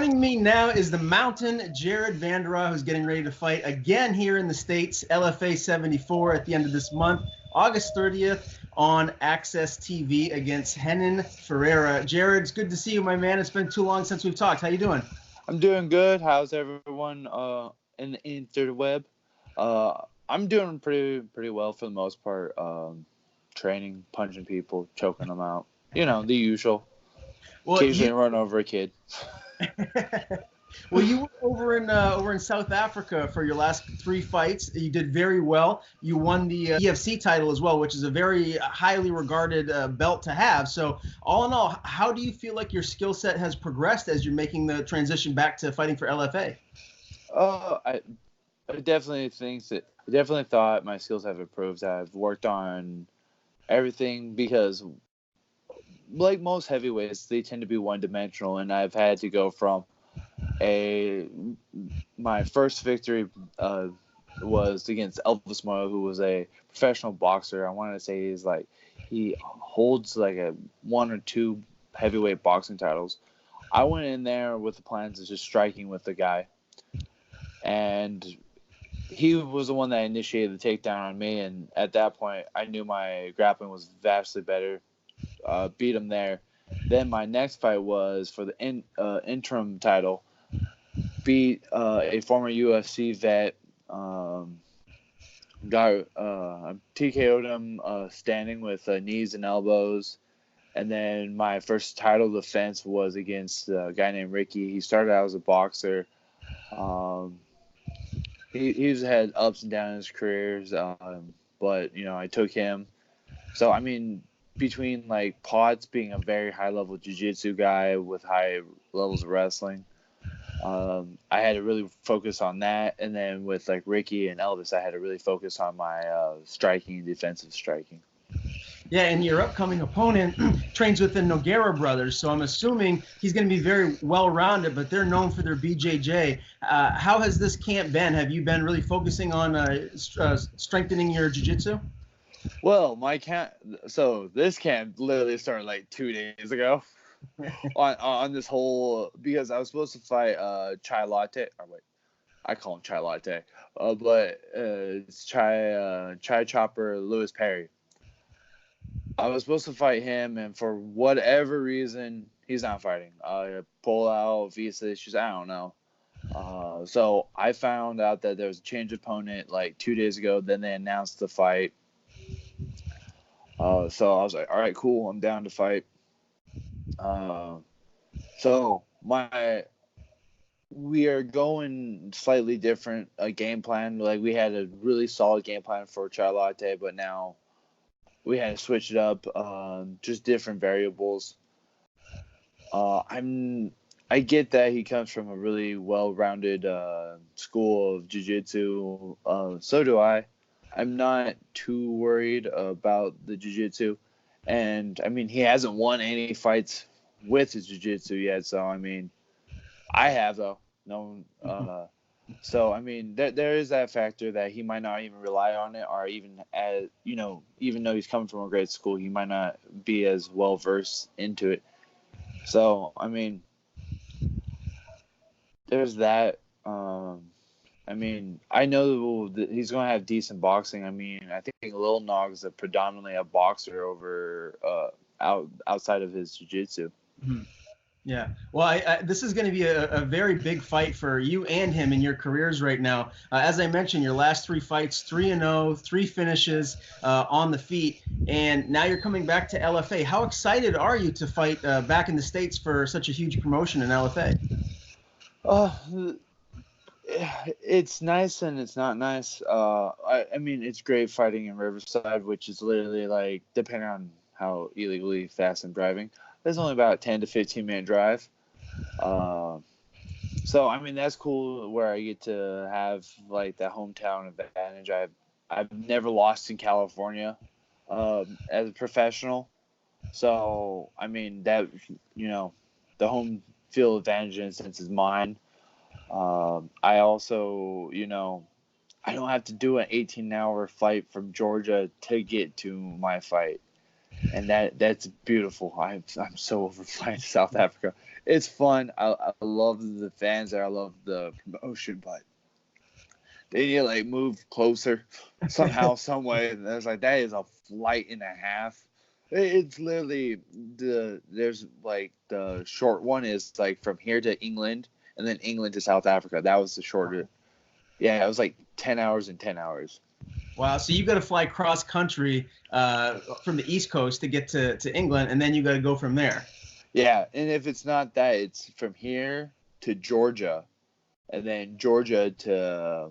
Joining me now is the Mountain, Jared Vanderaa, who's getting ready to fight again here in the States, LFA 74 at the end of this month, August 30th on Access TV against Renan Ferreira. Jared, it's good to see you, my man. It's been too long since we've talked. How you doing? I'm doing good. How's everyone in the interweb? I'm doing pretty well for the most part. Training, punching people, choking them out. You know, the usual. Well, occasionally run over a kid. Well, you were over in South Africa for your last 3 fights. You did very well. You won the UFC title as well, which is a very highly regarded belt to have. So, all in all, how do you feel like your skill set has progressed as you're making the transition back to fighting for LFA? I definitely thought my skills have improved. I've worked on everything because, like most heavyweights, they tend to be one-dimensional, and I've had to go from my first victory was against Elvis Moyo, who was a professional boxer. I want to say he holds like a 1 or 2 heavyweight boxing titles. I went in there with the plans of just striking with the guy, and he was the one that initiated the takedown on me. And at that point, I knew my grappling was vastly better. Beat him there. Then my next fight was for the interim title. Beat a former UFC vet. TKO'd him standing with knees and elbows. And then my first title defense was against a guy named Ricky. He started out as a boxer. He's had ups and downs in his careers, but I took him. So I mean, between like Potts being a very high level jiu-jitsu guy with high levels of wrestling, I had to really focus on that. And then with like Ricky and Elvis, I had to really focus on my striking and defensive striking. Yeah, and your upcoming opponent trains with the Nogueira brothers, so I'm assuming he's going to be very well-rounded, but they're known for their BJJ. How has this camp been? Have you been really focusing on strengthening your jiu-jitsu? Well, this camp literally started like 2 days ago on this whole, because I was supposed to fight Chai Latte. Or wait, I call him Chai Latte, but it's Chai Chopper Lewis Perry. I was supposed to fight him, and for whatever reason, he's not fighting. Pull out, visa issues, I don't know. So I found out that there was a change of opponent like 2 days ago. Then they announced the fight. So I was like, all right, cool, I'm down to fight. So we are going slightly different game plan. Like, we had a really solid game plan for Chai Latte, but now we had to switch it up, just different variables. I get that he comes from a really well-rounded school of jiu-jitsu. So do I. I'm not too worried about the jiu-jitsu. And, I mean, he hasn't won any fights with his jiu-jitsu yet. So, I mean, I have, though. No. So, I mean, there is that factor that he might not even rely on it, or even even though he's coming from a great school, he might not be as well versed into it. So, I mean, there's that. I mean, I know that he's going to have decent boxing. I mean, I think Lil Nog is predominantly a boxer over outside of his jiu-jitsu. Mm-hmm. Yeah. Well, this is going to be a very big fight for you and him in your careers right now. As I mentioned, your last 3 fights, 3-0, 3 finishes on the feet, and now you're coming back to LFA. How excited are you to fight back in the States for such a huge promotion in LFA? It's nice and it's not nice. I mean, it's great fighting in Riverside, which is literally like, depending on how illegally fast I'm driving, there's only about a 10 to 15 minute drive. So, I mean, that's cool where I get to have like that hometown advantage. I've never lost in California as a professional. So, I mean, that, the home field advantage in a sense is mine. I also, I don't have to do an 18-hour flight from Georgia to get to my fight. And that's beautiful. I'm so over flying to South Africa. It's fun. I love the fans there. I love the promotion, but they need to like move closer somehow, some way. And there's like that is a flight and a half. It's literally there's like the short one is like from here to England and then England to South Africa. That was the shorter. Yeah, it was like 10 hours and 10 hours. Wow. So you got to fly cross country from the East Coast to get to England, and then you got to go from there. Yeah, and if it's not that, it's from here to Georgia, and then Georgia to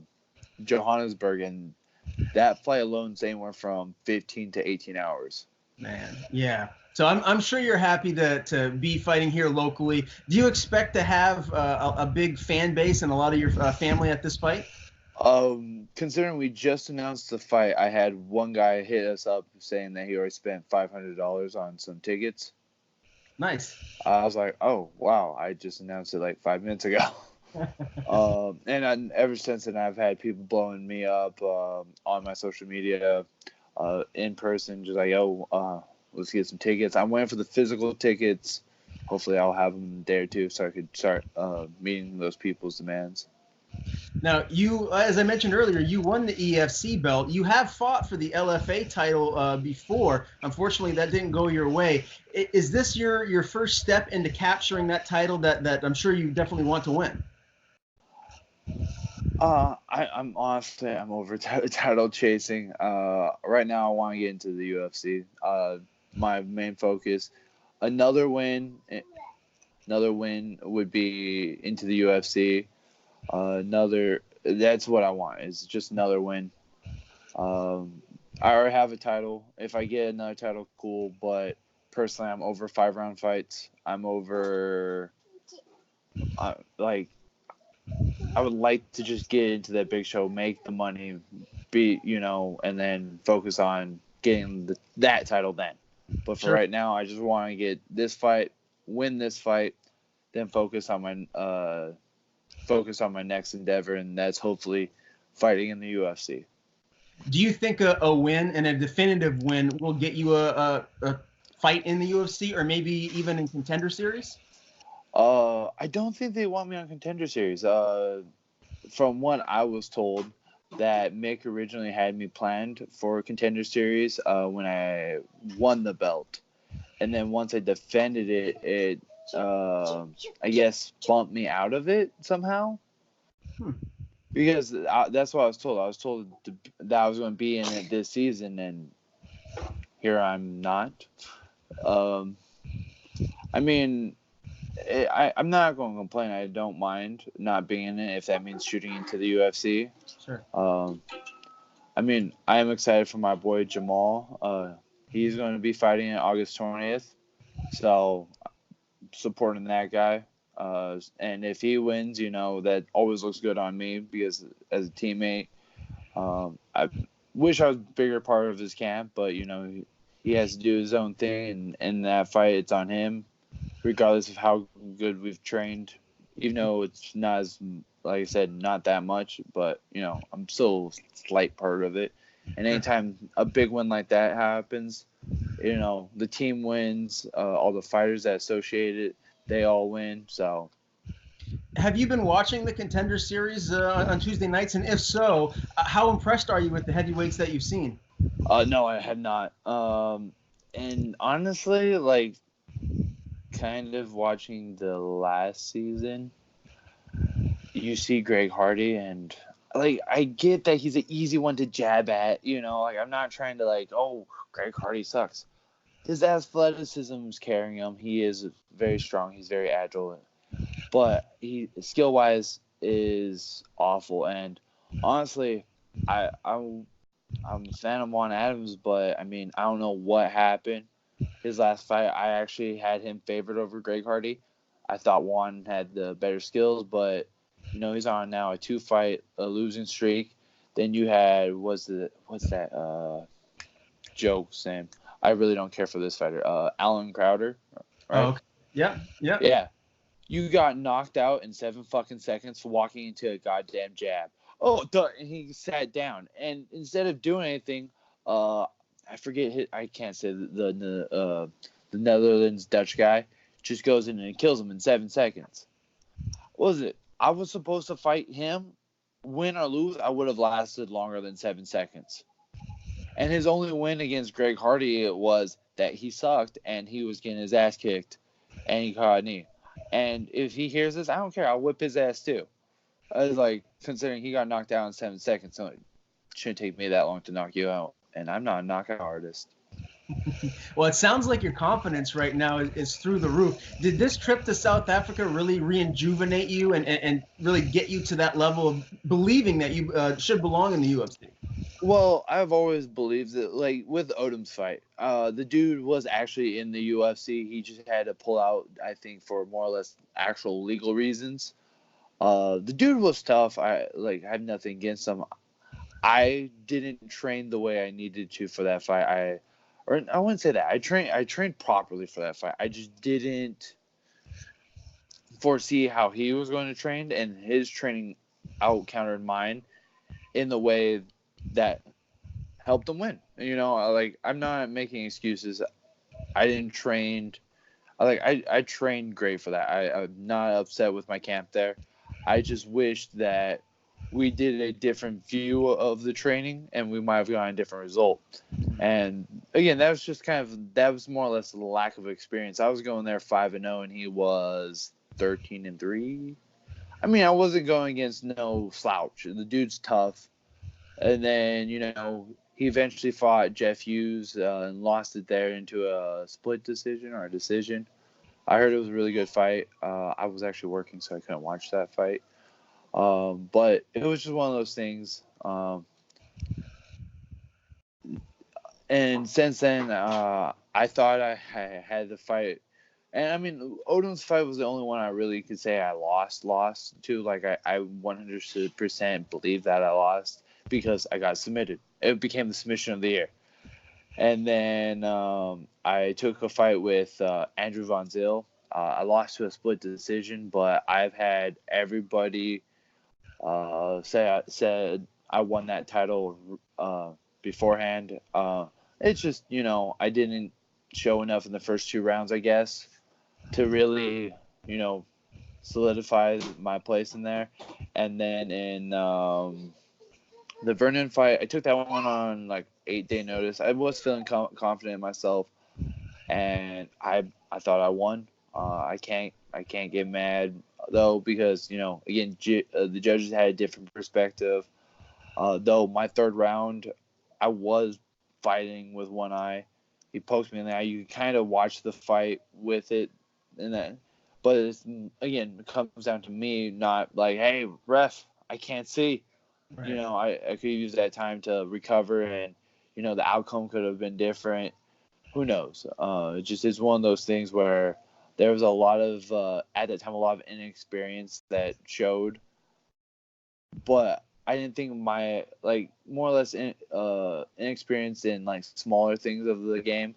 Johannesburg, and that flight alone is anywhere from 15 to 18 hours. Man, yeah. So I'm sure you're happy to be fighting here locally. Do you expect to have a big fan base and a lot of your family at this fight? Considering we just announced the fight, I had one guy hit us up saying that he already spent $500 on some tickets. Nice. I was like, oh wow, I just announced it like 5 minutes ago. Ever since then, I've had people blowing me up on my social media, in person, just like, yo, let's get some tickets. I'm waiting for the physical tickets. Hopefully, I'll have them in a day or two so I could start meeting those people's demands. Now, you, as I mentioned earlier, you won the EFC belt. You have fought for the LFA title before. Unfortunately, that didn't go your way. Is this your first step into capturing that title that I'm sure you definitely want to win? I'm honestly, I'm over title chasing. Right now, I want to get into the UFC. My main focus, another win would be into the UFC. That's what I want. Is just another win. I already have a title. If I get another title, cool. But personally, I'm over 5-round fights. I'm over, I would like to just get into that big show, make the money, and then focus on getting that title then. But for right now, I just want to get this fight, win this fight, then focus on my next endeavor, and that's hopefully fighting in the UFC. Do you think a win and a definitive win will get you a fight in the UFC or maybe even in Contender Series? I don't think they want me on Contender Series. From what I was told, that Mick originally had me planned for Contender Series when I won the belt. And then once I defended it, I guess bumped me out of it somehow. Because that's what I was told. I was told that I was going to be in it this season, and here I'm not. I mean, I'm not going to complain. I don't mind not being in it if that means shooting into the UFC. Sure. I mean, I am excited for my boy Jamal. He's going to be fighting on August 20th. So, supporting that guy. And if he wins, that always looks good on me because as a teammate, I wish I was a bigger part of his camp, but, he has to do his own thing. And in that fight, it's on him, regardless of how good we've trained, even though it's not as, like I said, not that much, but, I'm still a slight part of it. And anytime a big win like that happens, the team wins, all the fighters that associate it, they all win. So, have you been watching the Contender Series on Tuesday nights? And if so, how impressed are you with the heavyweights that you've seen? No, I have not. And honestly, kind of watching the last season, you see Greg Hardy, and I get that he's an easy one to jab at. I'm not trying to oh, Greg Hardy sucks. His athleticism is carrying him. He is very strong. He's very agile. But he skill-wise is awful. And honestly, I'm a fan of Juan Adams, but, I mean, I don't know what happened. His last fight, I actually had him favored over Greg Hardy. I thought Juan had the better skills, but, he's on now a 2-fight losing streak. Then you had, what's that joke's name? I really don't care for this fighter. Alan Crowder. Right? Oh, okay. Yeah. Yeah. You got knocked out in 7 fucking seconds for walking into a goddamn jab. Oh, and he sat down. And instead of doing anything, I forget I can't say the Netherlands Dutch guy just goes in and kills him in 7 seconds. What was it? I was supposed to fight him, win or lose. I would have lasted longer than 7 seconds. And his only win against Greg Hardy was that he sucked and he was getting his ass kicked and he caught a knee. And if he hears this, I don't care. I'll whip his ass too. I was like, considering he got knocked out in 7 seconds, so it shouldn't take me that long to knock you out. And I'm not a knockout artist. Well, it sounds like your confidence right now is through the roof. Did this trip to South Africa really rejuvenate you and really get you to that level of believing that you should belong in the UFC? Well, I've always believed that, like, with Odom's fight, the dude was actually in the UFC. He just had to pull out, I think, for more or less actual legal reasons. The dude was tough. I have nothing against him. I didn't train the way I needed to for that fight. I wouldn't say that. I trained properly for that fight. I just didn't foresee how he was going to train, and his training out countered mine in the way that helped him win. You know, like, I'm not making excuses. I didn't train. I trained great for that. I'm not upset with my camp there. I just wish that we did a different view of the training and we might have gotten a different result. And again, that was more or less a lack of experience. I was going there 5-0 and he was 13-3. I mean, I wasn't going against no slouch. The dude's tough. And then, you know, he eventually fought Jeff Hughes and lost it there into a split decision or a decision. I heard it was a really good fight. I was actually working, so I couldn't watch that fight. But it was just one of those things. And since then, I thought I had the fight. And I mean, Odom's fight was the only one I really could say I lost to. Like, I 100% believe that I lost because I got submitted. It became the submission of the year. And then I took a fight with Andrew Von Zyl. I lost to a split decision, but I've had everybody said I won that title beforehand. It's just, you know, I didn't show enough in the first 2 rounds, I guess, to really, you know, solidify my place in there. And then in the Vernon fight, I took that one on like 8-day notice. I was feeling confident in myself, and I thought I won. I can't get mad though, because, you know, again, the judges had a different perspective. Though my 3rd round, I was fighting with one eye. He poked me in the eye. You kind of watch the fight with it, and then, but it's, again, it comes down to me not like, hey, ref, I can't see. Right. You know, I could use that time to recover, and, you know, the outcome could have been different. Who knows? It just is one of those things where there was a lot of, at that time, a lot of inexperience that showed. But I didn't think my, like, more or less inexperience in, like, smaller things of the game.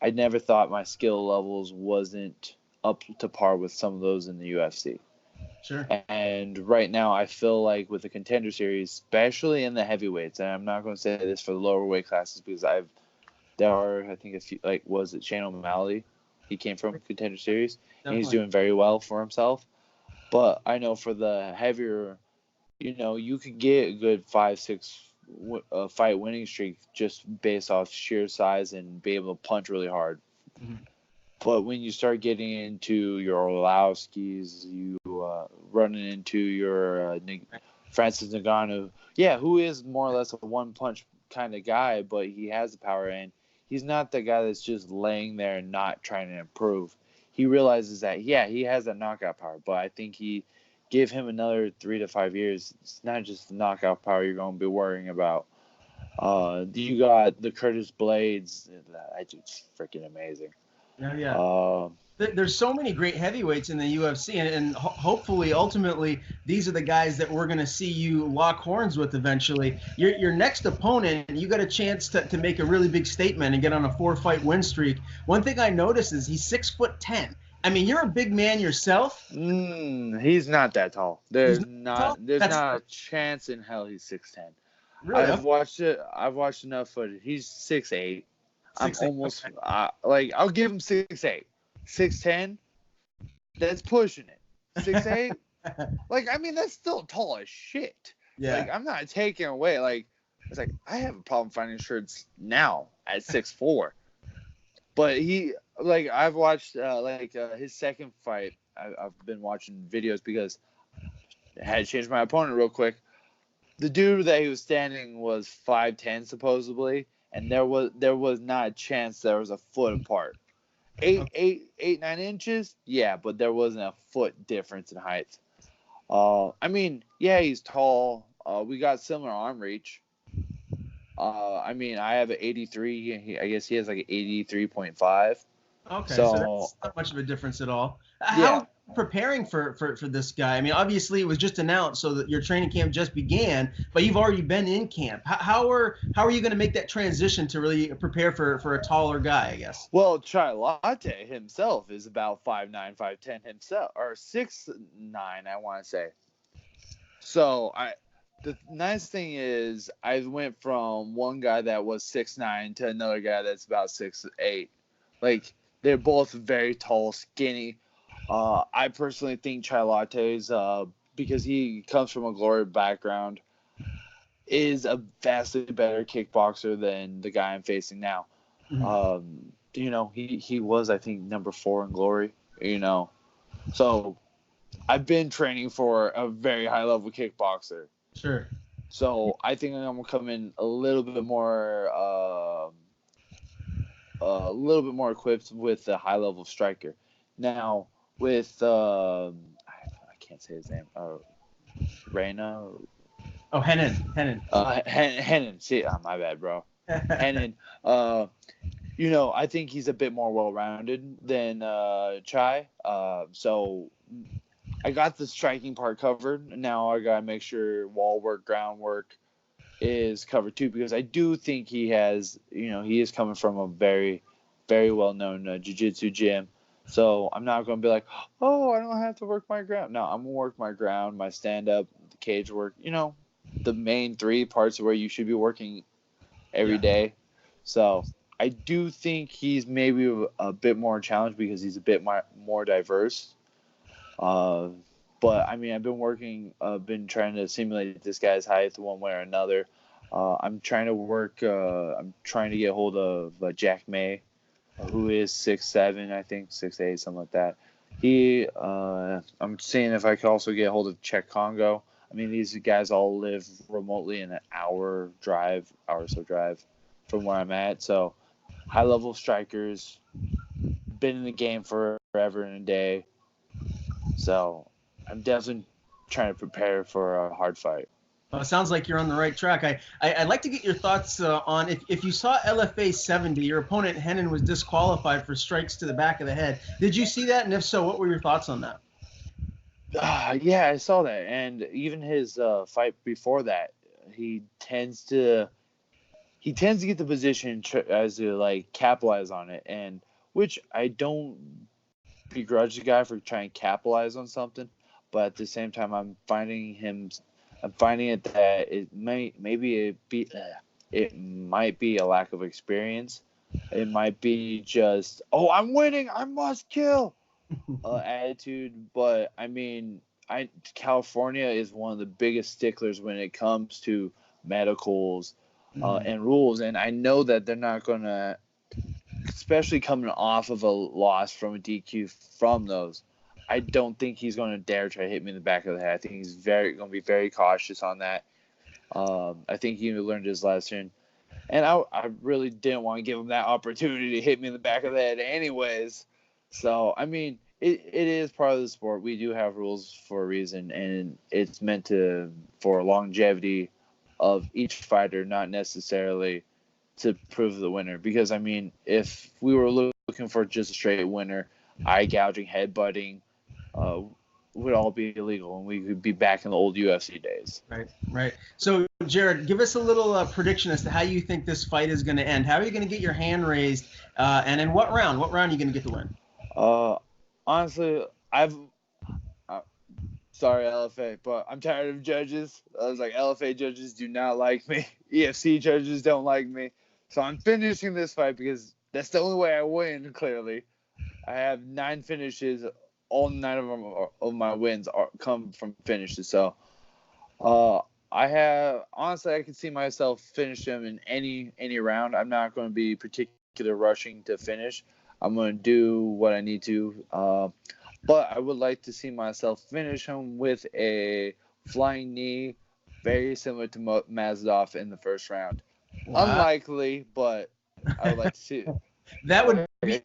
I never thought my skill levels wasn't up to par with some of those in the UFC. Sure. And right now, I feel like with the Contender Series, especially in the heavyweights, and I'm not going to say this for the lower weight classes because there are, I think, a few, like, was it Shane O'Malley? He came from Contender Series, and he's doing very well for himself. But I know for the heavier, you know, you could get a good 5-6 fight winning streak just based off sheer size and be able to punch really hard. Mm-hmm. But when you start getting into your Orlowskis, you running into your Francis Ngannou, who is more or less a one-punch kind of guy, but he has the power, and he's not the guy that's just laying there and not trying to improve. He realizes that, he has that knockout power, but I think he give him another 3 to 5 years. It's not just the knockout power you're going to be worrying about. You got the Curtis Blades. That dude's freaking amazing. Yeah. There's so many great heavyweights in the UFC, and hopefully, ultimately, these are the guys that we're going to see you lock horns with eventually. Your next opponent, you got a chance to make a really big statement and get on a 4-fight win streak. One thing I noticed is he's 6'10". I mean, you're a big man yourself. He's not that tall. There's not a chance in hell he's 6'10". Really? I've watched enough footage. He's 6'8". I'm almost I'll give him 6'8". 6'10", that's pushing it. 6'8"? Like, I mean, that's still tall as shit. Yeah. Like, I'm not taking away. Like, it's like, I have a problem finding shirts now at 6'4". But I've watched, his second fight. I've been watching videos because I had to change my opponent real quick. The dude that he was standing was 5'10", supposedly, and there was not a chance there was a foot apart. 9 inches, yeah, but there wasn't a foot difference in height. I mean, yeah, he's tall. We got similar arm reach. I mean, I have an 83. I guess he has like an 83.5. Okay, so that's not much of a difference at all. How are you preparing for this guy? I mean, obviously it was just announced, so that your training camp just began, but you've already been in camp. How are you going to make that transition to really prepare for a taller guy, I guess? Well, Chai Latte himself is about 5'9", 5'10" himself, or 6'9", I want to say. So the nice thing is I went from one guy that was 6'9" to another guy that's about 6'8". Like, they're both very tall, skinny. I personally think Chai Latte's, because he comes from a Glory background, is a vastly better kickboxer than the guy I'm facing now. Mm-hmm. He was, I think, number 4 in Glory, So I've been training for a very high-level kickboxer. Sure. So I think I'm going to come in a little bit more equipped with a high-level striker. Now, with I can't say his name. Renan. Renan. Renan. See, my bad, bro. Renan. I think he's a bit more well-rounded than Chai. So I got the striking part covered. Now I gotta make sure wall work, groundwork is covered too, because I do think he has, he is coming from a very, very well-known jiu-jitsu gym. So I'm not going to be like, oh, I don't have to work my ground. No, I'm going to work my ground, my stand-up, the cage work, the main 3 parts where you should be working every day. So I do think he's maybe a bit more challenged because he's a bit more diverse. But, I mean, I've been trying to simulate this guy's height one way or another. I'm trying to get hold of Jack May, who is 6'7", I think, 6'8", something like that. I'm seeing if I can also get hold of Czech Congo. I mean, these guys all live remotely in an hour or so drive from where I'm at. So, high-level strikers, been in the game forever and a day. So, I'm definitely trying to prepare for a hard fight. Well, it sounds like you're on the right track. I'd like to get your thoughts on if you saw LFA 70, your opponent Renan was disqualified for strikes to the back of the head. Did you see that? And if so, what were your thoughts on that? Yeah, I saw that. And even his fight before that, he tends to get the position as to capitalize on it, and which I don't begrudge the guy for trying to capitalize on something, but at the same time, I'm finding it that it might be a lack of experience. It might be just, oh, I'm winning, I must kill attitude. But I mean, California is one of the biggest sticklers when it comes to medicals and rules, and I know that they're not going to, especially coming off of a loss from a DQ from those. I don't think he's going to dare try to hit me in the back of the head. I think he's going to be very cautious on that. I think he learned his lesson. And I really didn't want to give him that opportunity to hit me in the back of the head anyways. So, I mean, it is part of the sport. We do have rules for a reason, and it's meant for longevity of each fighter, not necessarily to prove the winner. Because, I mean, if we were looking for just a straight winner, eye gouging, headbutting, would all be illegal, and we could be back in the old UFC days. Right. So, Jared, give us a little prediction as to how you think this fight is going to end. How are you going to get your hand raised, and in what round? What round are you going to get the win? Honestly, sorry, LFA, but I'm tired of judges. I was like, LFA judges do not like me. EFC judges don't like me. So I'm finishing this fight because that's the only way I win, clearly. I have 9 finishes, all 9 of my wins come from finishes. So I can see myself finish him in any round. I'm not going to be particular rushing to finish. I'm going to do what I need to. But I would like to see myself finish him with a flying knee, very similar to Mazdov in the first round. Wow. Unlikely, but I would like to see it. That would be,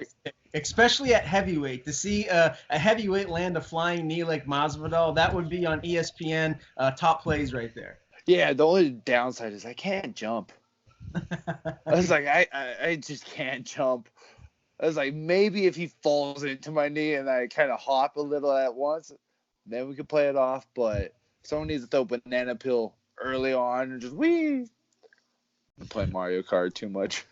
especially at heavyweight, to see a heavyweight land a flying knee like Masvidal. That would be on ESPN top plays right there. Yeah, the only downside is I can't jump. I was like, I just can't jump. I was like, maybe if he falls into my knee and I kind of hop a little at once, then we could play it off. But someone needs to throw banana peel early on and just wee. I'm playing Mario Kart too much.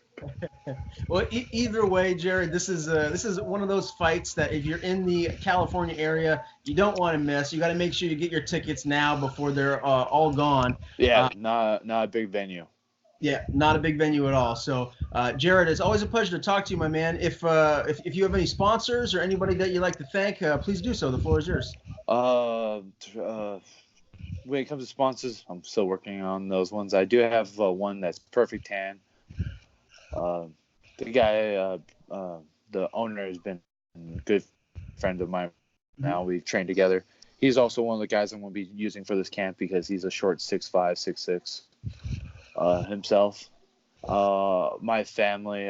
Well, either way, Jared, this is one of those fights that if you're in the California area, you don't want to miss. You got to make sure you get your tickets now before they're all gone. Yeah, not a big venue. Yeah, not a big venue at all. So, Jared, it's always a pleasure to talk to you, my man. If you have any sponsors or anybody that you'd like to thank, please do so. The floor is yours. When it comes to sponsors, I'm still working on those ones. I do have one that's Perfect Tan. The guy, the owner, has been a good friend of mine. Now we've trained together. He's also one of the guys I'm going to be using for this camp because he's a short 6'5", 6'6". Himself. My family,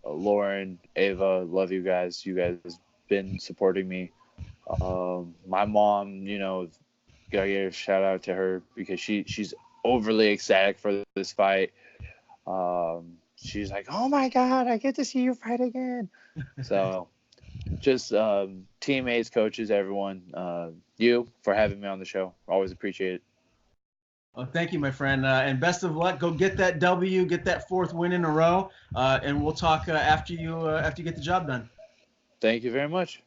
Lauren, Ava, love you guys. You guys been supporting me. My mom, gotta give a shout out to her because she's overly ecstatic for this fight. She's like, oh my God, I get to see you fight again. So just teammates, coaches, everyone, you for having me on the show. Always appreciate it. Well, thank you, my friend, and best of luck. Go get that W, get that 4th win in a row, and we'll talk after you get the job done. Thank you very much.